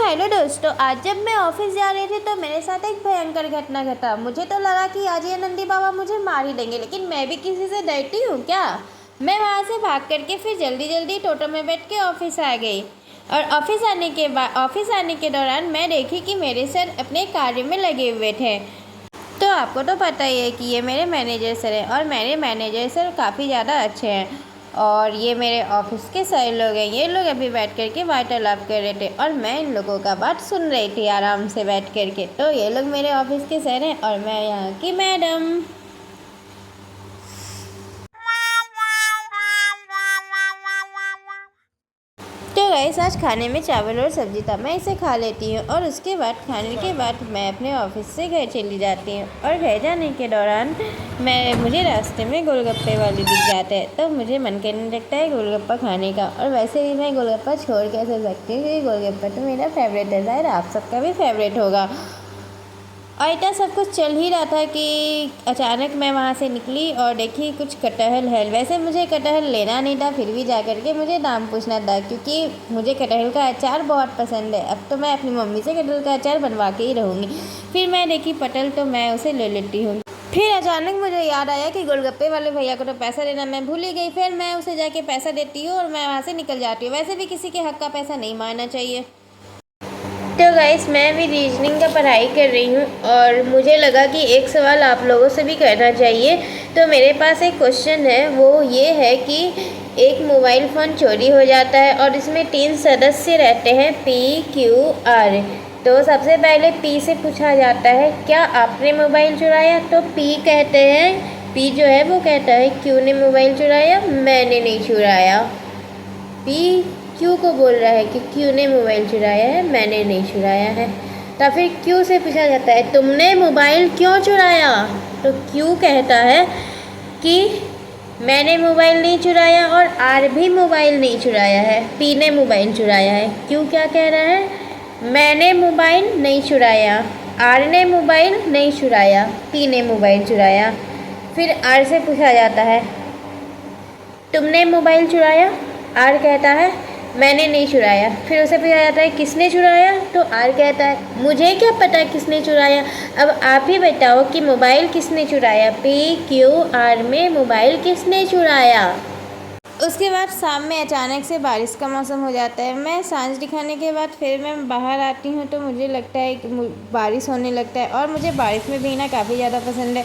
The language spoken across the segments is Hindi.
हेलो दोस्तों, आज जब मैं ऑफिस जा रही थी तो मेरे साथ एक भयंकर घटना घटा। मुझे तो लगा कि आज ये नंदी बाबा मुझे मार ही देंगे, लेकिन मैं भी किसी से डरती हूँ क्या। मैं वहाँ से भाग करके फिर जल्दी जल्दी टोटो में बैठ के ऑफिस आ गई। और ऑफिस आने के दौरान मैं देखी कि मेरे सर अपने कार्य में लगे हुए थे। तो आपको तो पता ही है कि ये मेरे मैनेजर सर हैं और मेरे मैनेजर सर काफ़ी ज़्यादा अच्छे हैं। और ये मेरे ऑफिस के सारे लोग हैं। ये लोग अभी बैठ कर के वार्तालाप कर रहे थे और मैं इन लोगों का बात सुन रही थी आराम से बैठ कर के। तो ये लोग मेरे ऑफिस के सर हैं और मैं यहाँ की मैडम। तो गाइस, आज खाने में चावल और सब्जी था, मैं इसे खा लेती हूँ और उसके बाद खाने के बाद मैं अपने ऑफिस से घर चली जाती हूँ। और घर जाने के दौरान मुझे रास्ते में गोलगप्पे वाले दिख जाते हैं, तो मुझे मन करने लगता है गोलगप्पा खाने का। और वैसे भी मैं गोलगप्पा छोड़ कैसे सकती हूँ, क्योंकि गोलगप्पा तो मेरा फेवरेट है, शायद आप सबका भी फेवरेट होगा। और इतना सब कुछ चल ही रहा था कि अचानक मैं वहाँ से निकली और देखी कुछ कटहल है। वैसे मुझे कटहल लेना नहीं था, फिर भी जा कर के मुझे दाम पूछना था, क्योंकि मुझे कटहल का अचार बहुत पसंद है। अब तो मैं अपनी मम्मी से कटहल का अचार बनवा के ही रहूँगी। फिर मैं देखी पटल, तो मैं उसे ले लेती हूँ। फिर अचानक मुझे याद आया कि गोलगप्पे वाले भैया को तो पैसा देना मैं भूल ही गई। फिर मैं उसे जाके पैसा देती हूँ और मैं वहाँ से निकल जाती हूँ। वैसे भी किसी के हक का पैसा नहीं मारना चाहिए। तो गाइस, मैं भी रीजनिंग का पढ़ाई कर रही हूँ और मुझे लगा कि एक सवाल आप लोगों से भी करना चाहिए। तो मेरे पास एक क्वेश्चन है, वो ये है कि एक मोबाइल फ़ोन चोरी हो जाता है और इसमें 3 सदस्य रहते हैं, PQR। तो सबसे पहले P से पूछा जाता है, क्या आपने मोबाइल चुराया? तो P कहते हैं, P जो है वो कहता है, Q ने मोबाइल चुराया? मैंने नहीं चुराया। P क्यू को बोल रहा है कि क्यू ने मोबाइल चुराया है, मैंने नहीं चुराया है। तो फिर क्यू से पूछा जाता है, तुमने मोबाइल क्यों चुराया? तो क्यू कहता है कि मैंने मोबाइल नहीं चुराया और आर भी मोबाइल नहीं चुराया है, पी ने मोबाइल चुराया है। क्यू क्या कह रहा है? मैंने मोबाइल नहीं चुराया, आर ने मोबाइल नहीं चुराया, पी ने मोबाइल चुराया। फिर आर से पूछा जाता है, तुमने मोबाइल चुराया? आर कहता है, मैंने नहीं चुराया। फिर उसे पूछा जाता है, किसने चुराया? तो आर कहता है, मुझे क्या पता किसने चुराया। अब आप ही बताओ कि मोबाइल किसने चुराया? PQR में मोबाइल किसने चुराया? उसके बाद शाम में अचानक से बारिश का मौसम हो जाता है। मैं सांझ दिखाने के बाद फिर मैं बाहर आती हूँ तो मुझे लगता है कि बारिश होने लगता है और मुझे बारिश में भीगना काफ़ी ज़्यादा पसंद है।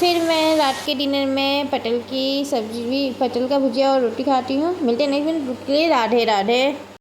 फिर मैं रात के डिनर में पटल की सब्जी, पटल का भुजिया और रोटी खाती हूँ। मिलते नहीं, फिर राधे राधे।